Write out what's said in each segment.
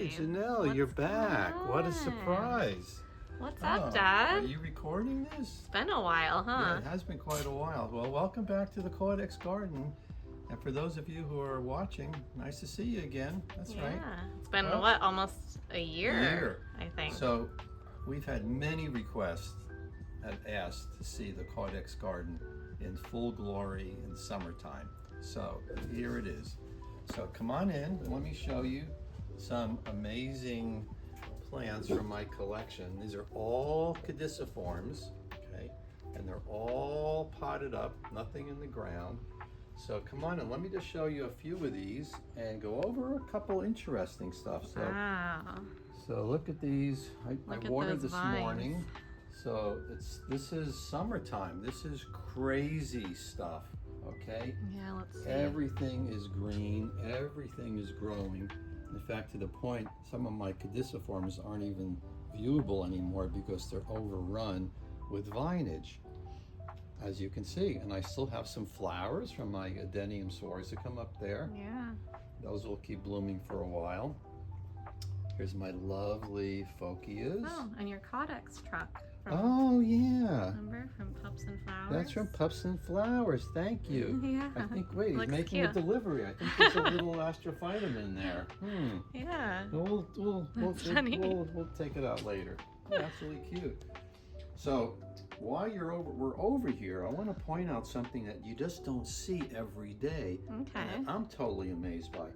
Janelle, you're back. What a surprise. What's up, Dad? Are you recording this? It's been a while, huh? Yeah, it has been quite a while. Well, welcome back to the Caudex Garden. And for those of you who are watching, nice to see you again. That's right. Yeah. It's been, what, almost a year, I think. So we've had many requests that asked to see the Caudex Garden in full glory in summertime. So here it is. So come on in and let me show you some amazing plants from my collection. These are all caduciforms, okay? And they're all potted up, nothing in the ground. So come on and let me just show you a few of these and go over a couple interesting stuff. So, wow. So look at these. I watered this vines. morning. So this is summertime. This is crazy stuff, okay? Yeah, let's see. Everything is green, everything is growing. In fact, to the point, some of my caduciforms aren't even viewable anymore because they're overrun with vinage, as you can see. And I still have some flowers from my adenium swords that come up there. Yeah. Those will keep blooming for a while. Here's my lovely phokias. Oh, and your Caudex truck. Oh, yeah. Remember, from Pups and Flowers? That's from Pups and Flowers. Thank you. Yeah. I think, wait, he's Looks making cute. a delivery. I think there's a little astrophytum there. Yeah. We'll take it out later. Yeah, absolutely cute. So while we're over here, I want to point out something that you just don't see every day. Okay. And I'm totally amazed by.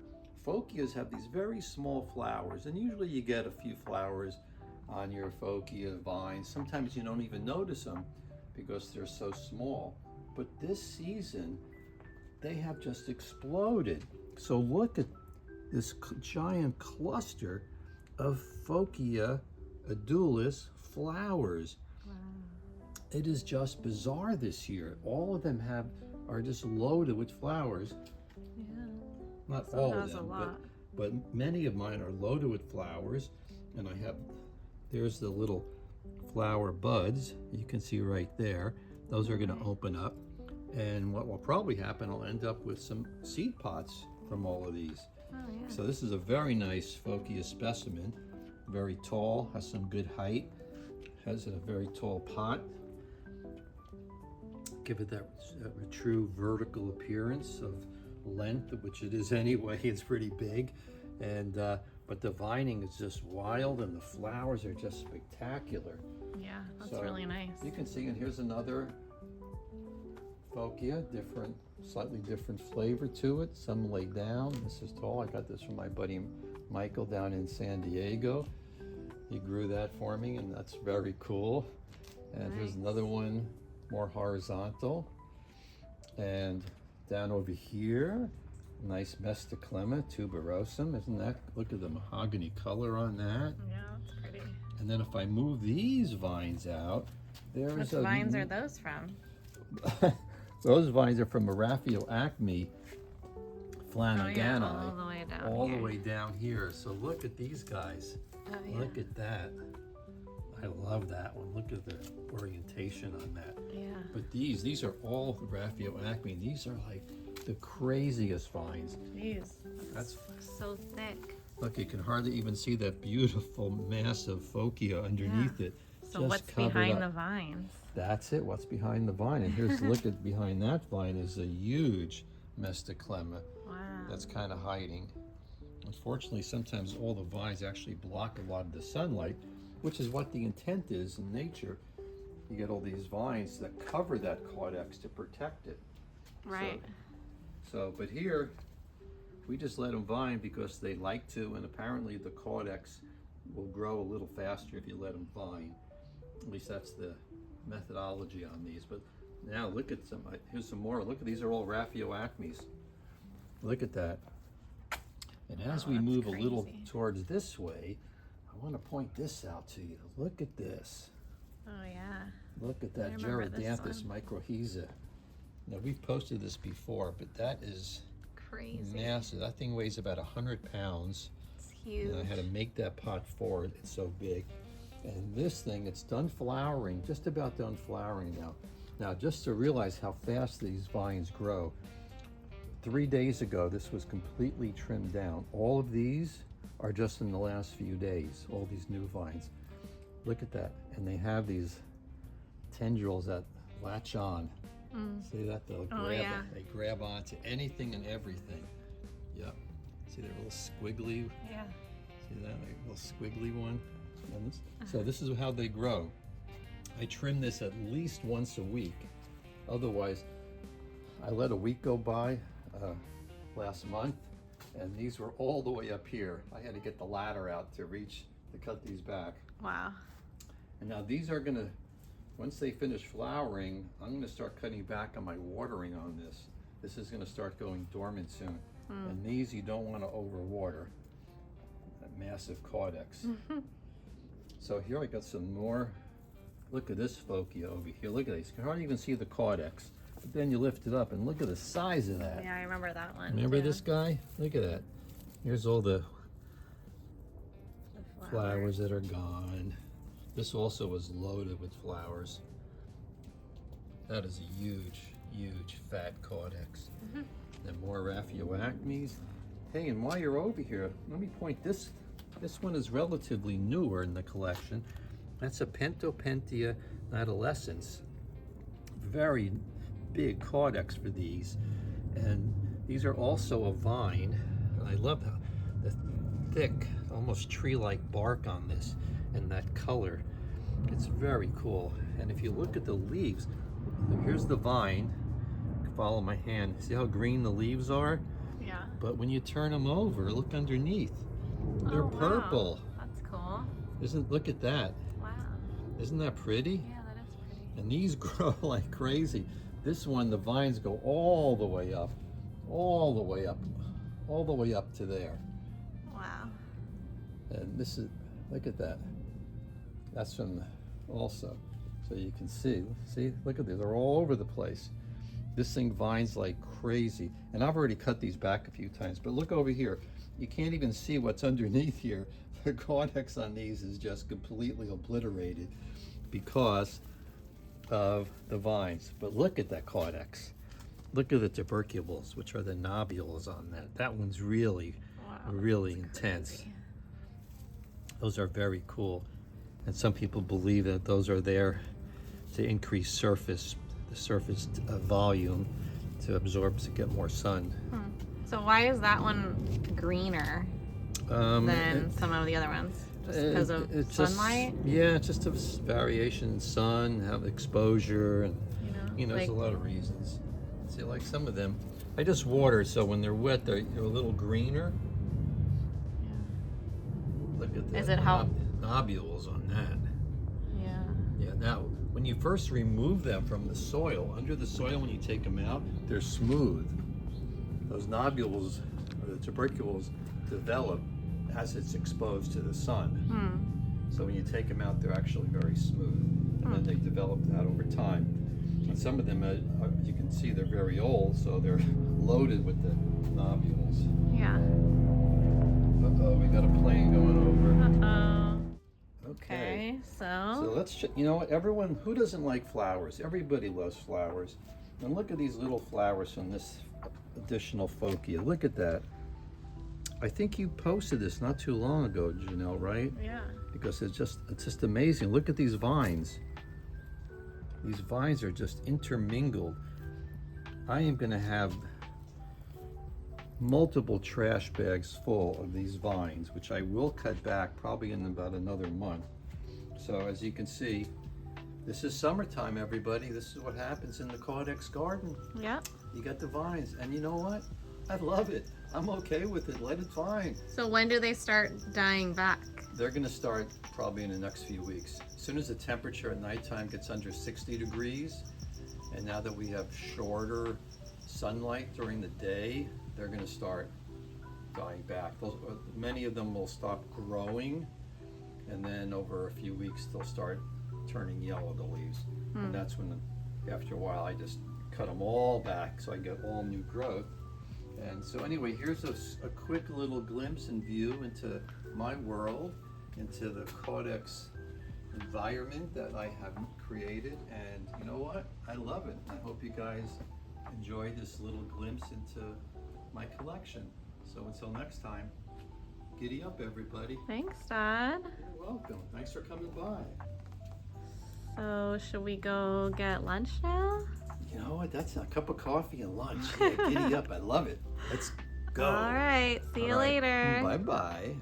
Phokias have these very small flowers, and usually you get a few flowers on your phokia vines. Sometimes you don't even notice them because they're so small. But this season, they have just exploded. So look at this giant cluster of Phokia edulis flowers. Wow. It is just bizarre this year. All of them are just loaded with flowers. Yeah. Not So all of has a them, lot. but many of mine are loaded with flowers. And there's the little flower buds you can see right there. Those are going to open up. And what will probably happen, I'll end up with some seed pots from all of these. Oh, yeah. So this is a very nice Phokia specimen. Very tall, has some good height, has a very tall pot. Give it that true vertical appearance of length, which it is anyway. It's pretty big. And but the vining is just wild and the flowers are just spectacular. Yeah, that's really nice. You can see, and here's another Phokia, slightly different flavor to it. Some lay down. This is tall. I got this from my buddy Michael down in San Diego. He grew that for me, and that's very cool. And here's another one, more horizontal. And down over here, nice Mestaclemma tuberosum. Isn't that, look at the mahogany color on that. Yeah, that's pretty. And then if I move these vines out, Which vines are those from? Those vines are from a Raphael Acme Flanagani. all the way down all here. the way down here. So look at these guys. Oh, yeah. Look at that. I love that one. Look at the orientation on that. Yeah. But these are all Raphael Acme. These are like the craziest vines. Jeez. That's so thick. Look, you can hardly even see that beautiful massive Phokia underneath it. So Just what's covered behind up. the vines? That's it. What's behind the vine? And here's look at behind that vine is a huge Mestaclemma. Wow. That's kind of hiding. Unfortunately, sometimes all the vines actually block a lot of the sunlight, which is what the intent is in nature. You get all these vines that cover that Caudex to protect it. Right. But here, we just let them vine because they like to, and apparently the Caudex will grow a little faster if you let them vine. At least that's the methodology on these. But now look at here's some more. Look at these are all Raphael Acmes. Look at that. And as we move a little towards this way, I want to point this out to you. Look at this. Oh, yeah. Look at that Gerodanthus microhesa. Now we've posted this before, but that is crazy. Massive. That thing weighs about 100 pounds. It's huge. And I had to make that pot for it. It's so big. And this thing, it's done flowering, just about done flowering now. Now, just to realize how fast these vines grow, 3 days ago, this was completely trimmed down. All of these are just in the last few days, all these new vines. Look at that. And they have these tendrils that latch on. See that? They'll grab They grab onto anything and everything. Yep. See their little squiggly? Yeah. See that? Like little squiggly one? So this is how they grow. I trim this at least once a week. Otherwise, I let a week go by last month, and these were all the way up here. I had to get the ladder out to cut these back. Wow. And now these are gonna, once they finish flowering, I'm gonna start cutting back on my watering on this. This is gonna start going dormant soon. And these you don't wanna overwater. That massive Caudex. So here I got some more. Look at this Phokia over here. Look at this. You can hardly even see the Caudex. But then you lift it up and look at the size of that. Yeah, I remember that one. Remember this guy? Look at that. Here's all the flowers that are gone. This also was loaded with flowers. That is a huge, huge fat Caudex. And more Raphioacmes. Hey, and while you're over here, let me point this. This one is relatively newer in the collection. That's a Pentopentia adolescens. Very big Caudex for these. And these are also a vine. And I love the thick, almost tree-like bark on this and that color. It's very cool. And if you look at the leaves, here's the vine. Follow my hand. See how green the leaves are? Yeah. But when you turn them over, look underneath. They're purple. Wow. That's cool. Look at that. Wow. Isn't that pretty? Yeah, that is pretty. And these grow like crazy. This one, the vines go all the way up, all the way up, all the way up to there. Wow. And this is, look at that. That's from also. So you can see, look at these, they're all over the place. This thing vines like crazy. And I've already cut these back a few times, but look over here. You can't even see what's underneath here. The Caudex on these is just completely obliterated because of the vines. But look at that Caudex. Look at the tubercules, which are the nobules on that. That one's really, really intense. Crazy. Those are very cool. And some people believe that those are there to increase the surface volume to absorb, to get more sun. So why is that one greener than some of the other ones? Just because of sunlight? Yeah, it's just a variation in sun, have exposure, and there's a lot of reasons. See, like some of them, I just water, so when they're wet, they're a little greener. Yeah. Look at the nobules on that. Yeah. Yeah. Now, when you first remove them from the soil, under the soil, when you take them out, they're smooth. Those nobules, or the tubercules, develop as it's exposed to the sun. So when you take them out, they're actually very smooth. And then they develop that over time. And some of them, you can see they're very old, so they're loaded with the nobules. Yeah. Uh-oh, we got a plane going over. Uh-oh. Okay, So let's, you know what, everyone, who doesn't like flowers? Everybody loves flowers. And look at these little flowers from this additional Phokia. Look at that. I think you posted this not too long ago, Janelle, right? Yeah. Because it's just amazing. Look at these vines. These vines are just intermingled. I am gonna have multiple trash bags full of these vines, which I will cut back probably in about another month. So as you can see, this is summertime, everybody. This is what happens in the Caudex Garden. Yeah. You got the vines, and you know what? I love it. I'm okay with it. Let it vine. So when do they start dying back? They're gonna start probably in the next few weeks. As soon as the temperature at nighttime gets under 60 degrees, and now that we have shorter sunlight during the day, they're gonna start dying back. Many of them will stop growing, and then over a few weeks, they'll start turning yellow, the leaves. And that's when, after a while, I just cut them all back so I get all new growth. And so anyway, here's a quick little glimpse and view into my world, into the Caudex environment that I have created. And you know what? I love it. I hope you guys enjoy this little glimpse into my collection. So until next time, Giddy up, everybody. Thanks, Dad. You're welcome. Thanks for coming by. So, should we go get lunch now? You know what? That's a cup of coffee and lunch. Yeah, giddy up. I love it. Let's go. All right. See you later. Bye-bye.